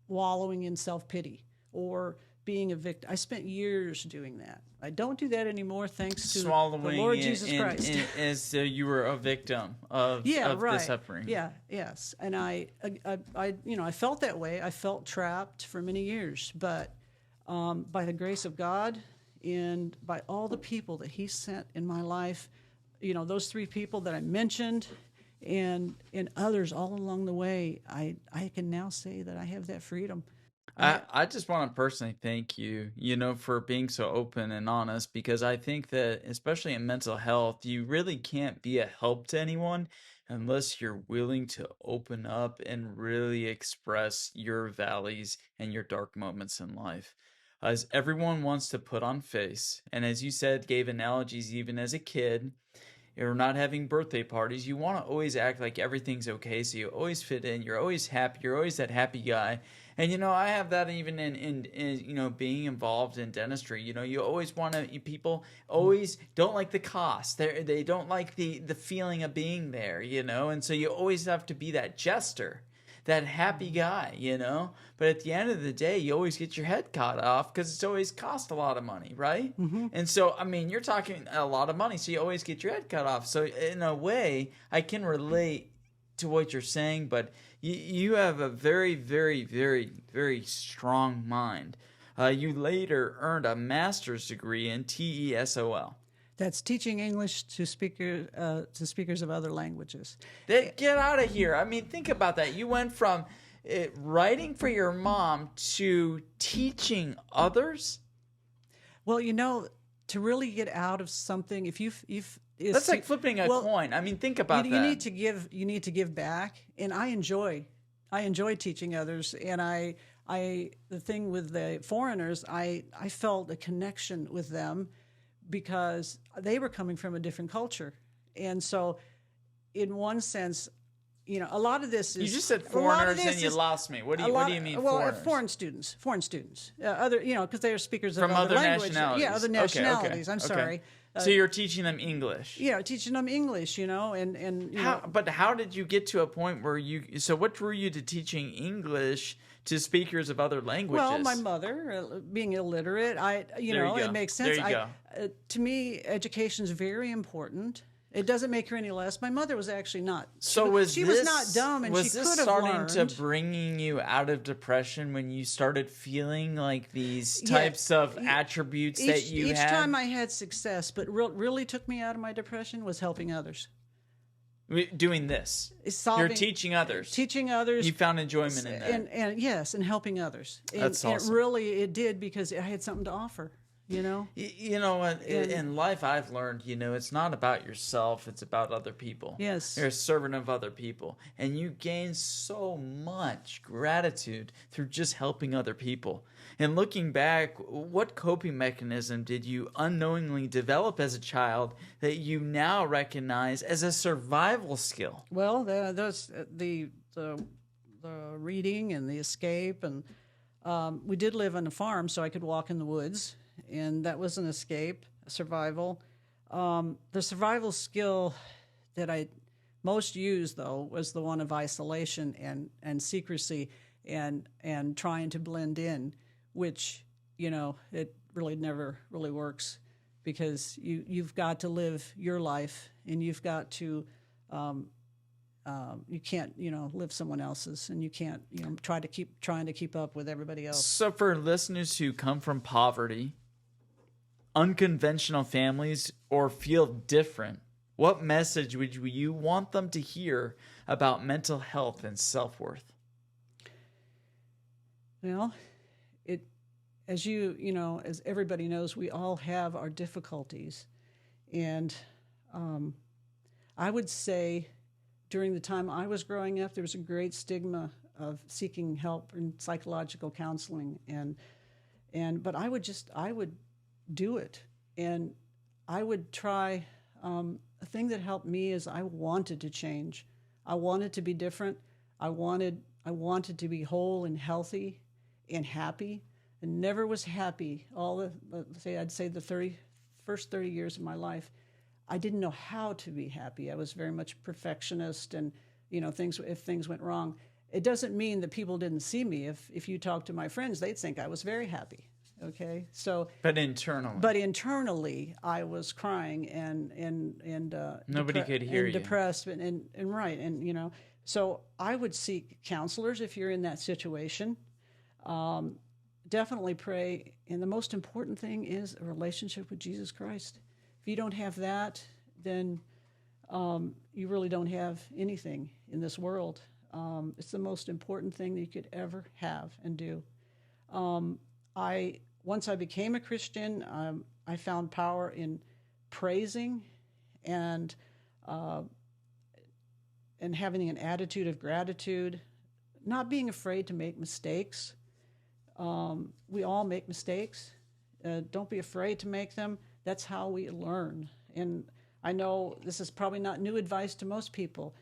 wallowing in self-pity or being a victim. I spent years doing that. I don't do that anymore, thanks to the Lord Jesus Christ. As though you were a victim of the suffering. Yeah, yes. And I felt that way. I felt trapped for many years. But by the grace of God and by all the people that He sent in my life, those 3 people that I mentioned and others all along the way, I can now say that I have that freedom. I just want to personally thank you, for being so open and honest, because I think that, especially in mental health, you really can't be a help to anyone unless you're willing to open up and really express your valleys and your dark moments in life. As everyone wants to put on face, and as you said, gave analogies even as a kid, or not having birthday parties, you want to always act like everything's okay, so you always fit in, you're always happy, you're always that happy guy. And I have that even in being involved in dentistry. You always want to, people always don't like the cost. They don't like the feeling of being there, and so you always have to be that jester, that happy guy, But at the end of the day, you always get your head cut off because it's always cost a lot of money, right? Mm-hmm. And so, you're talking a lot of money, so you always get your head cut off. So in a way, I can relate to what you're saying, but you have a very, very, very, very strong mind. You later earned a master's degree in TESOL. That's teaching English to speakers of other languages. Get out of here. Think about that. You went from writing for your mom to teaching others. Well, to really get out of something, that's like flipping a coin. Think about that. You need to give back, and I enjoy teaching others. And the thing with the foreigners, I felt a connection with them because they were coming from a different culture, and so in one sense, a lot of this is. You just said a lot of foreigners this and you is- lost me. What do you mean well, foreigners? foreign students, other, because they are speakers of From other languages. nationalities. Yeah, other Okay, nationalities. okay, I'm okay. sorry. So you're teaching them English. Yeah, teaching them English, and But how did you get to a point where so what drew you to teaching English to speakers of other languages? well, my mother being illiterate, you go. it makes sense. There you go. To me, education is very important. It doesn't make her any less. My mother was actually not. So she was not dumb, and she was could this have starting learned. to bringing you out of depression when you started feeling like these types of attributes that you each had? time I had success, but really took me out of my depression was helping others. Doing this, you're teaching others. Teaching others. You found enjoyment in that. and yes, and helping others. And, That's awesome. It did because I had something to offer. You know, in life I've learned, it's not about yourself, it's about other people. Yes. You're a servant of other people. And you gain so much gratitude through just helping other people. And looking back, what coping mechanism did you unknowingly develop as a child that you now recognize as a survival skill? Well, the reading and the escape, and we did live on a farm, so I could walk in the woods. And that was an escape, a survival. The survival skill that I most used, though, was the one of isolation and secrecy and trying to blend in, which, it really never really works because you've got to live your life and you've got to, you can't, live someone else's, and you can't, trying to keep up with everybody else. So for listeners who come from poverty, unconventional families, or feel different, what message would you want them to hear about mental health and self-worth? Well, as everybody knows, we all have our difficulties. And I would say during the time I was growing up, there was a great stigma of seeking help in psychological counseling. But I would do it. And I would try, a thing that helped me is I wanted to change. I wanted to be different. I wanted to be whole and healthy and happy, and never was happy. I'd say the first 30 years of my life, I didn't know how to be happy. I was very much perfectionist, and if things went wrong, it doesn't mean that people didn't see me. If you talk to my friends, they'd think I was very happy. Okay, so but internally, I was crying and nobody could hear you. Depressed and right, and so I would seek counselors if you're in that situation. Definitely pray, and the most important thing is a relationship with Jesus Christ. If you don't have that, then you really don't have anything in this world. It's the most important thing that you could ever have and do. Once I became a Christian, I found power in praising and having an attitude of gratitude, not being afraid to make mistakes. We all make mistakes. Don't be afraid to make them. That's how we learn. And I know this is probably not new advice to most people,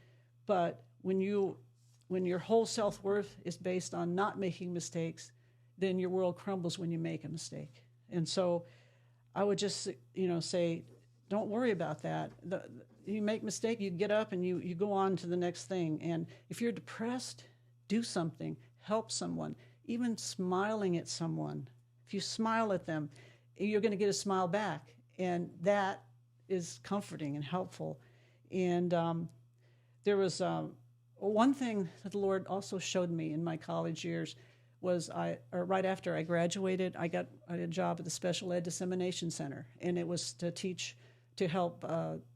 but when your whole self-worth is based on not making mistakes, then your world crumbles when you make a mistake. And so I would just, say, don't worry about that. You make a mistake, you get up and you go on to the next thing. And if you're depressed, do something, help someone, even smiling at someone. If you smile at them, you're going to get a smile back. And that is comforting and helpful. And there was one thing that the Lord also showed me in my college years was right after I graduated, I got a job at the Special Ed Dissemination Center, and it was to help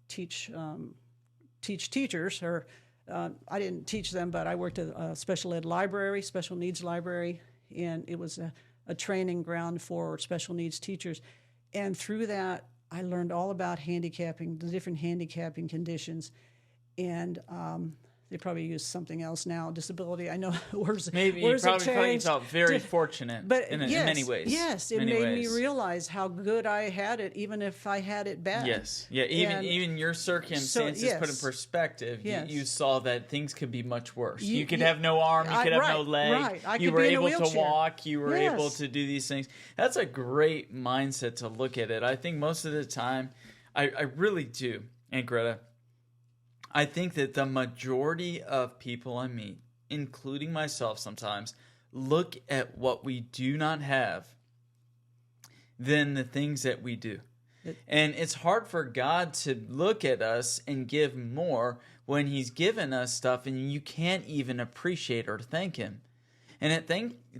teach teachers. Or I didn't teach them, but I worked at a special ed library, special needs library, and it was a training ground for special needs teachers. And through that, I learned all about handicapping, the different handicapping conditions, and they probably use something else now. Disability. I know words. Maybe words have probably changed. felt very fortunate, But in yes, many ways. Yes, it many made ways. me realize how good I had it, even if I had it bad. Yes, yeah. Even your circumstances put in yes. perspective. Yes. You saw that things could be much worse. You could you- have no arm. You could have no leg. right. I You could were be in a able to wheelchair. walk. You were able Yes. to do these things. That's a great mindset to look at it. I think most of the time, I really do, Aunt Greta. I think that the majority of people I meet, including myself sometimes, look at what we do not have than the things that we do. And it's hard for God to look at us and give more when he's given us stuff and you can't even appreciate or thank him. And at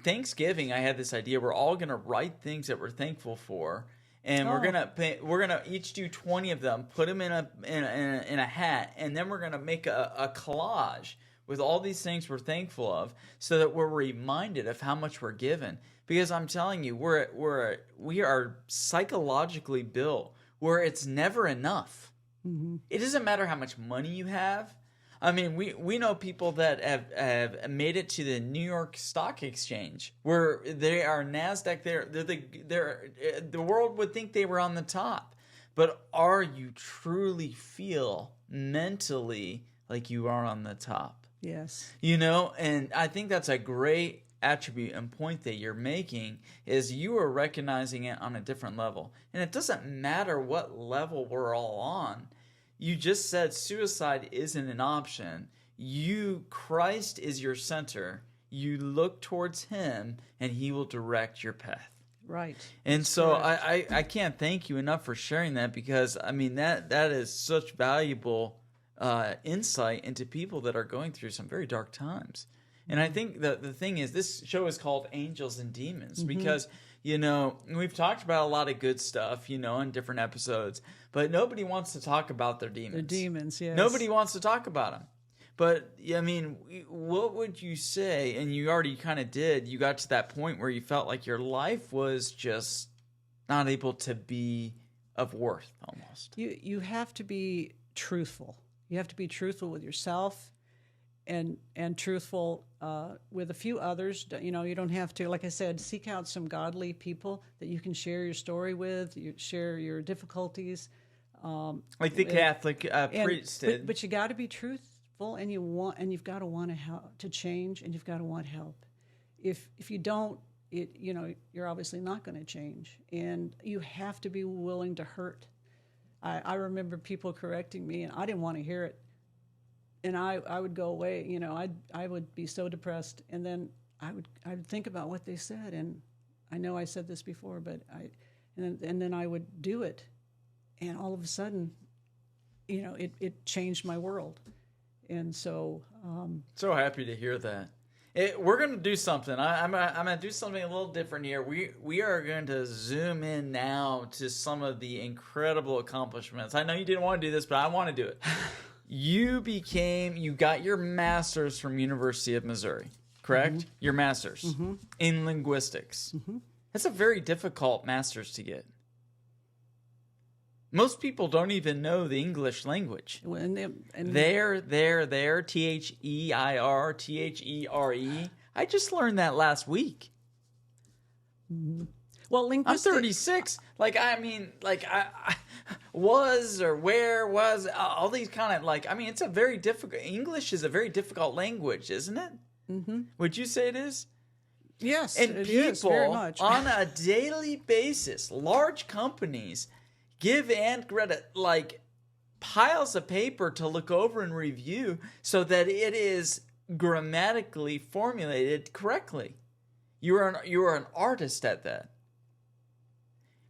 Thanksgiving, I had this idea. We're all going to write things that we're thankful for. And we're gonna each do 20 of them, put them in a hat, and then we're gonna make a collage with all these things we're thankful of, so that we're reminded of how much we're given. Because I'm telling you, we are psychologically built where it's never enough. Mm-hmm. It doesn't matter how much money you have. I mean, we know people that have made it to the New York Stock Exchange, where they are NASDAQ. The world would think they were on the top, but are you truly feel mentally like you are on the top? Yes. And I think that's a great attribute and point that you're making, is you are recognizing it on a different level, and it doesn't matter what level we're all on. You just said suicide isn't an option. Christ is your center. You look towards him, and he will direct your path. Right. And so I can't thank you enough for sharing that, because, I mean, that is such valuable insight into people that are going through some very dark times. And I think the thing is, this show is called Angels and Demons, because, we've talked about a lot of good stuff, in different episodes, but nobody wants to talk about their demons. The demons, yes. Nobody wants to talk about them. But, I mean, what would you say, and you already kind of did, you got to that point where you felt like your life was just not able to be of worth, almost. You have to be truthful. You have to be truthful with yourself and truthful with a few others. You don't have to, like I said, seek out some godly people that you can share your story with, share your difficulties. Like the Catholic priest did. But you got to be truthful, and you've got to want to change, and you've got to want help. If you don't, you're obviously not going to change, and you have to be willing to hurt. I remember people correcting me, and I didn't want to hear it. And I would go away, I would be so depressed, and then I would think about what they said, and I know I said this before, but and then I would do it, and all of a sudden, it changed my world, and so. So happy to hear that. We're going to do something. I'm going to do something a little different here. We are going to zoom in now to some of the incredible accomplishments. I know you didn't want to do this, but I want to do it. You got your master's from University of Missouri, correct? Mm-hmm. Your master's in linguistics. Mm-hmm. That's a very difficult master's to get. Most people don't even know the English language. There, THEIR, THERE. I just learned that last week. Mm-hmm. Well, linguistics. I'm 36. I was or where was all these kind of it's a very difficult. English is a very difficult language, isn't it? Mm-hmm. Would you say it is? Yes, and it people is very much. On a daily basis, large companies give Aunt Greta piles of paper to look over and review so that it is grammatically formulated correctly. You are an artist at that.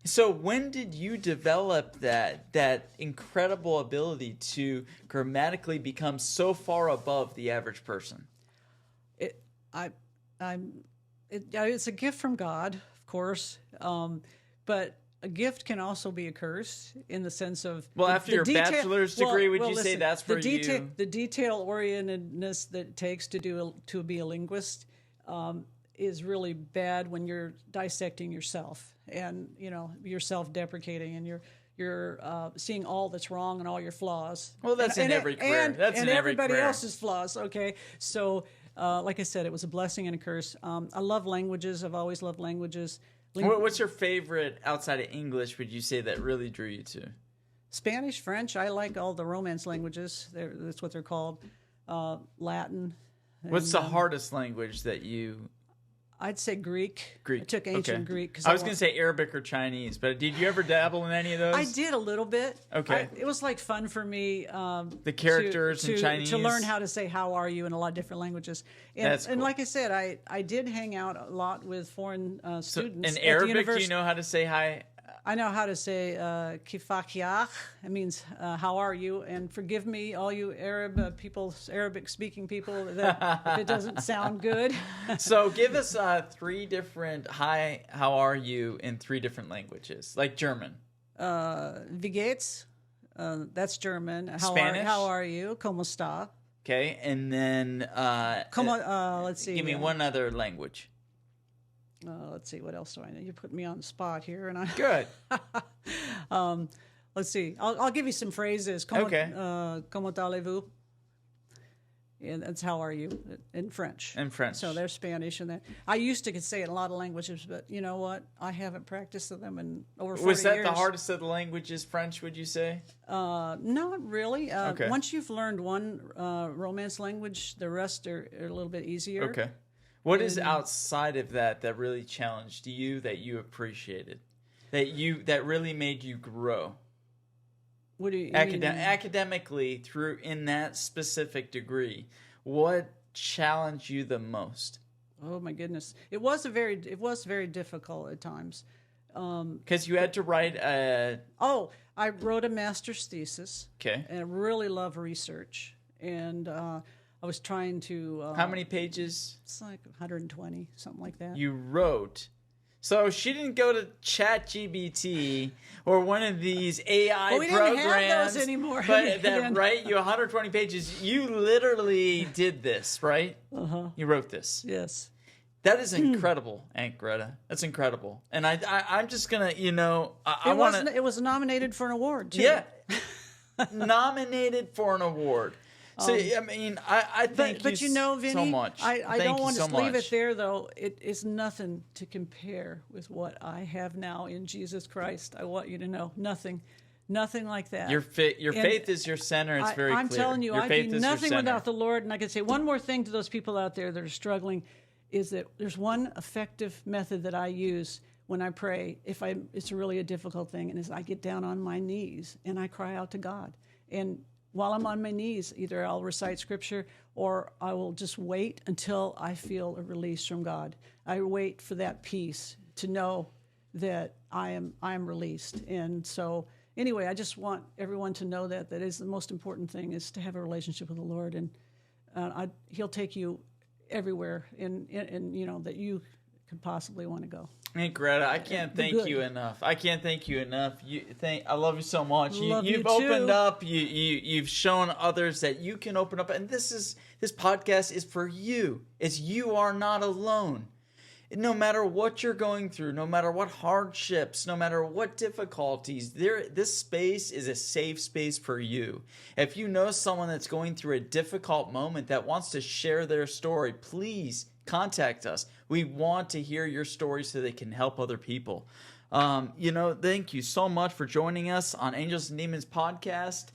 So when did you develop that incredible ability to grammatically become so far above the average person? It's a gift from God, of course, but a gift can also be a curse in the sense of after your bachelor's degree, would you say that's for you? The detail-orientedness that it takes to be a linguist is really bad when you're dissecting yourself and you're self-deprecating and you're seeing all that's wrong and all your flaws. Well, that's in every career. That's in every everybody career. else's flaws. Okay, so like I said, it was a blessing and a curse. I love languages. I've always loved languages. What's your favorite outside of English? Would you say that really drew you to? Spanish, French. I like all the Romance languages. That's what they're called. Latin. What's the hardest language that you? I'd say Greek. Greek. I took ancient Greek. I was going to say Arabic or Chinese, but did you ever dabble in any of those? I did a little bit. Okay. It was like fun for me. The characters in Chinese? To learn how to say "How are you" in a lot of different languages. And, That's cool. And like I said, I did hang out a lot with foreign students. In at Arabic, the do university. you know how to say hi? I know how to say "kifakiach." It means "How are you?" And forgive me, all you Arab people, Arabic-speaking people, that if it doesn't sound good. So give us 3 different "Hi, how are you" in 3 different languages, like German. Wie geht's? That's German. Spanish? How are you? ¿Cómo está? Okay, and then Let's see. give me one other language. Let's see. What else do I know? You put me on the spot here, and I. Good. Let's see. I'll give you some phrases. Okay. Comment allez-vous? And that's how are you in French. In French. So they're Spanish, and that I used to could say it in a lot of languages, but you know what? I haven't practiced them in over 40 years. Was that the hardest of the languages, French, would you say? Not really. Okay. Once you've learned one Romance language, the rest are a little bit easier. Okay. What is outside of that really challenged you, that you appreciated, that really made you grow? What do you mean? Academically, through in that specific degree, what challenged you the most? Oh my goodness, it was very difficult at times. Because you had to write a. I wrote a master's thesis. Okay. And I really love research, and I was trying to. How many pages? It's like 120, something like that. You wrote. So she didn't go to ChatGPT or one of these AI we programs. didn't have those anymore. But that write you 120 pages. You literally did this, right? You wrote this. Yes. That is incredible, Aunt Greta. That's incredible. And I'm just gonna, It was nominated for an award too. Yeah. Nominated for an award. So I mean, I thank but you you know, Vinny, so much. I don't want to leave much. it there, though. It is nothing to compare with what I have now in Jesus Christ. I want you to know, nothing like that. Your faith is your center. It's very I'm clear. telling you, your I'd faith be is your nothing center. without the Lord. And I can say one more thing to those people out there that are struggling, is that there's one effective method that I use when I pray. It's really a difficult thing, and is I get down on my knees and I cry out to God. And while I'm on my knees, either I'll recite scripture or I will just wait until I feel a release from God. I wait for that peace to know that I am released. And so anyway, I just want everyone to know that is the most important thing, is to have a relationship with the Lord, and He'll take you everywhere in that you could possibly want to go. Aunt Greta, I can't thank you enough. I can't thank you enough. I love you so much. You've opened up. You've shown others that you can open up, and this podcast is for you. You are not alone. No matter what you're going through, no matter what hardships, no matter what difficulties, this space is a safe space for you. If you know someone that's going through a difficult moment that wants to share their story, please contact us. We want to hear your story so they can help other people. Thank you so much for joining us on Angels and Demons podcast.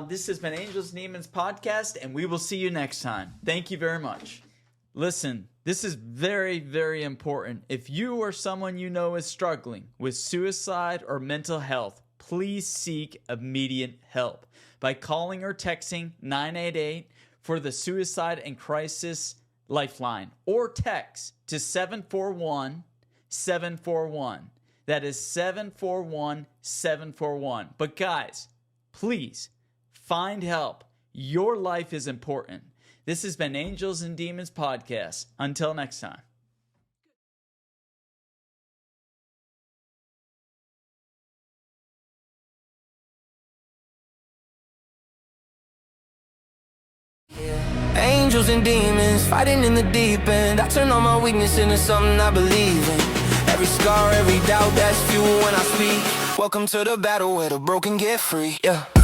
This has been Angels and Demons podcast, and we will see you next time. Thank you very much. Listen, this is very, very important. If you or someone you know is struggling with suicide or mental health, please seek immediate help by calling or texting 988 for the Suicide and Crisis Lifeline, or text to 741-741. That is 741-741. But guys, please find help. Your life is important. This has been Angels and Demons podcast. Until next time. Angels and demons fighting in the deep end. I turn all my weakness into something I believe in. Every scar, every doubt, that's fuel when I speak. Welcome to the battle where the broken get free. Yeah.